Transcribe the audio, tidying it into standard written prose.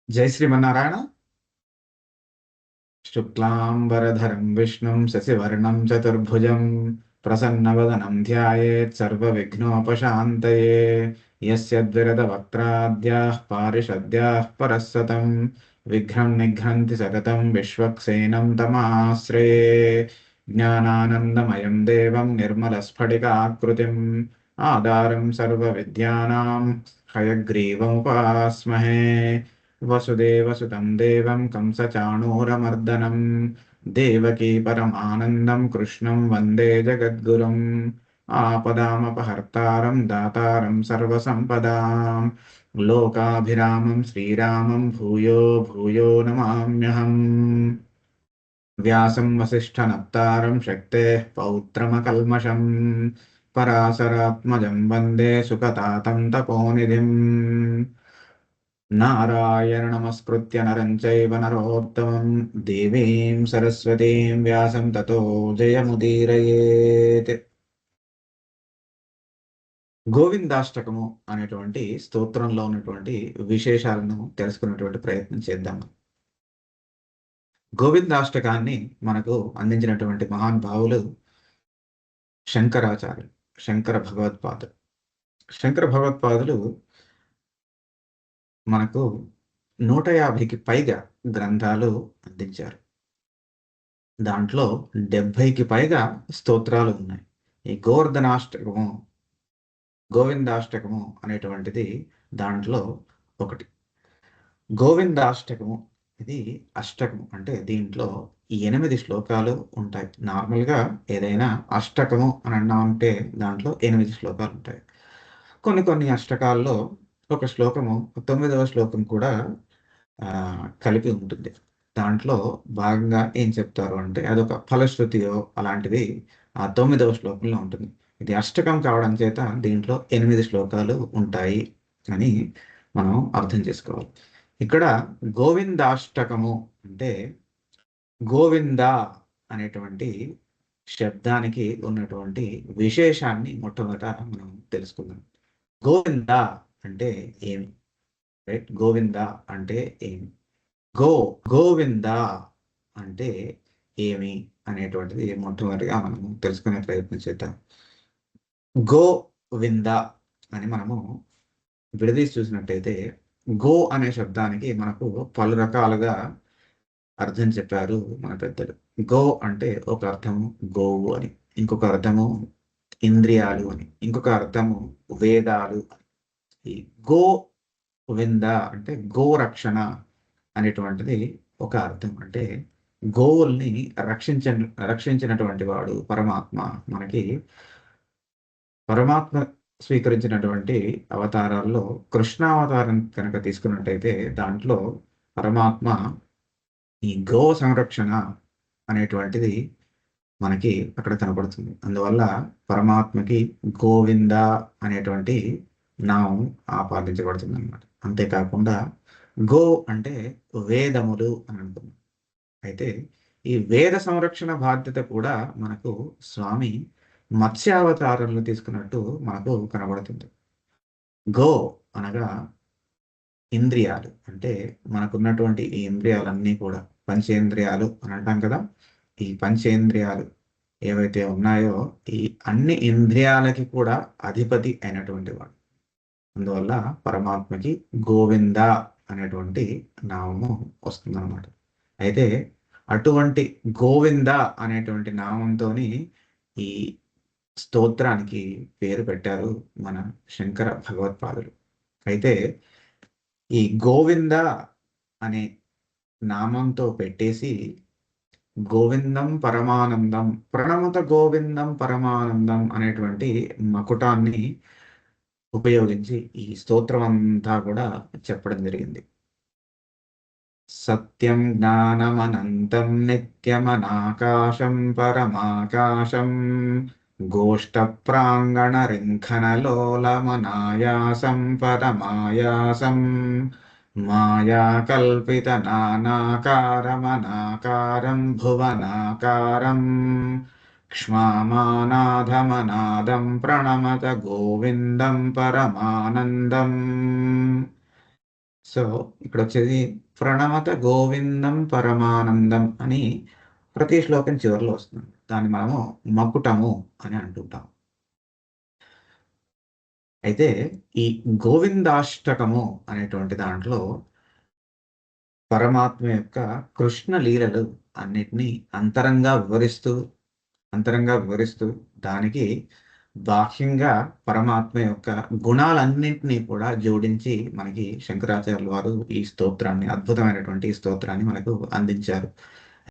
జై శ్రీమన్నారాయణ. శుక్లాంబరధరం విష్ణుం శశివర్ణం చతుర్భుజం ప్రసన్నవదనం ధ్యాయేత్ సర్వవిఘ్నోపశాంతయే. యస్య ద్విరదవక్త్రాద్యాః పారిషద్యాః పరస్సతం విఘ్నం నిఘ్నంతి సతతం విశ్వక్సేనం తమాశ్రయే. జ్ఞానానందమయం దేవం నిర్మలస్ఫటికాకృతిం ఆధారం సర్వవిద్యానాం హయగ్రీవముపాస్మహే. వసుదేవసుతం దేవం కంసచాణూరమర్దనం దేవకీ పరమానందం కృష్ణం వందే జగద్గురుం. ఆపదామపహర్తారం దాతారం సర్వసంపదాం లోకాభిరామం శ్రీరామం భూయో భూయో నమామ్యహం. వ్యాసం వసిష్ఠనప్తారం శక్తేః పౌత్రమకల్మషం పరాశరాత్మజం వందే సుఖతాతం తపోనిధిం. నారాయణ నమస్కృత్య నరం చైవ నరోత్తమం దేవీం సరస్వతీం వ్యాసం తతో జయముదీరయేత్. గోవిందాష్టకము అనేటువంటి స్తోత్రంలో ఉన్నటువంటి విశేషాలను తెలుసుకున్నటువంటి ప్రయత్నం చేద్దాం. గోవిందాష్టకాన్ని మనకు అందించినటువంటి మహానుభావులు శంకరాచార్యులు, శంకర భగవత్పాదులు. శంకర భగవత్పాదులు మనకు 150కి పైగా గ్రంథాలు అందించారు. దాంట్లో 70కి పైగా స్తోత్రాలు ఉన్నాయి. ఈ గోవర్ధనాష్టకము, గోవిందాష్టకము అనేటువంటిది దాంట్లో ఒకటి. గోవిందాష్టకము ఇది అష్టకము, అంటే దీంట్లో 8 శ్లోకాలు ఉంటాయి. నార్మల్గా ఏదైనా అష్టకము అని అన్నామంటే దాంట్లో 8 శ్లోకాలు ఉంటాయి. కొన్ని అష్టకాల్లో ఒక శ్లోకము 9వ శ్లోకం కూడా కలిపి ఉంటుంది. దాంట్లో భాగంగా ఏం చెప్తారు అంటే అదొక ఫలశ్రుతియో అలాంటిది ఆ 9వ శ్లోకంలో ఉంటుంది. ఇది అష్టకం కావడం చేత దీంట్లో 8 శ్లోకాలు ఉంటాయి అని మనం అర్థం చేసుకోవాలి. ఇక్కడ గోవిందాష్టకము అంటే గోవింద అనేటువంటి శబ్దానికి ఉన్నటువంటి విశేషాన్ని మొట్టమొదట మనం తెలుసుకుందాం. గోవింద అంటే ఏమి? రైట్, గోవింద అంటే ఏమి? గోవింద అంటే ఏమి అనేటువంటిది మొట్టమొదటిగా మనము తెలుసుకునే ప్రయత్నం చేద్దాం. గోవింద అని మనము విడదీసి చూసినట్టయితే గో అనే శబ్దానికి మనకు పలు రకాలుగా అర్థం చెప్పారు మన పెద్దలు. గో అంటే ఒక అర్థము గోవు అని, ఇంకొక అర్థము ఇంద్రియాలు అని, ఇంకొక అర్థము వేదాలు అని. ఈ గోవింద అంటే గోరక్షణ అనేటువంటిది ఒక అర్థం. అంటే గోవుల్ని రక్షించినటువంటి వాడు పరమాత్మ. మనకి పరమాత్మ స్వీకరించినటువంటి అవతారాల్లో కృష్ణావతారం కనుక తీసుకున్నట్టయితే దాంట్లో పరమాత్మ ఈ గో సంరక్షణ అనేటువంటిది మనకి అక్కడ కనపడుతుంది. అందువల్ల పరమాత్మకి గోవింద అనేటువంటి నామం ఆపాదించబడుతుంది అన్నమాట. అంతేకాకుండా గో అంటే వేదములు అని అంటున్నాం. అయితే ఈ వేద సంరక్షణ బాధ్యత కూడా మనకు స్వామి మత్స్యావతారంలో తీసుకున్నట్టు మనకు కనబడుతుంది. గో అనగా ఇంద్రియాలు, అంటే మనకున్నటువంటి ఈ ఇంద్రియాలన్నీ కూడా పంచేంద్రియాలు అని అంటాం కదా. ఈ పంచేంద్రియాలు ఏవైతే ఉన్నాయో ఈ అన్ని ఇంద్రియాలకి కూడా అధిపతి అయినటువంటి వాడు. అందువల్ల పరమాత్మకి గోవింద అనేటువంటి నామము వస్తుందన్నమాట. అయితే అటువంటి గోవింద అనేటువంటి నామంతో ఈ స్తోత్రానికి పేరు పెట్టారు మన శంకర భగవత్పాదులు. అయితే ఈ గోవింద అనే నామంతో పెట్టేసి గోవిందం పరమానందం, ప్రణమత గోవిందం పరమానందం అనేటువంటి మకుటాన్ని ఉపయోగించి ఈ స్తోత్రం అంతా కూడా చెప్పడం జరిగింది. సత్యం జ్ఞానమనంతం నిత్యమనాకాశం పరమాకాశం గోష్ఠ ప్రాంగణ రింఖనలోలమనాయాసం పరమాయాసం మాయాకల్పిత నానాకారమనాకారం భువనాకారం క్ష్మామానాధమనాదం ప్రణమత గోవిందం పరమానందం. సో, ఇక్కడొచ్చేది ప్రణమత గోవిందం పరమానందం అని ప్రతి శ్లోకం చివరిలో వస్తుంది. దాన్ని మనము మకుటము అని అంటుంటాం. అయితే ఈ గోవిందాష్టకము అనేటువంటి దాంట్లో పరమాత్మ యొక్క కృష్ణ లీలలు అన్నిటినీ అంతరంగా వివరిస్తూ దానికి బాహ్యంగా పరమాత్మ యొక్క గుణాలన్నింటినీ కూడా జోడించి మనకి శంకరాచార్యుల వారు ఈ స్తోత్రాన్ని అద్భుతమైనటువంటి ఈ స్తోత్రాన్ని మనకు అందించారు.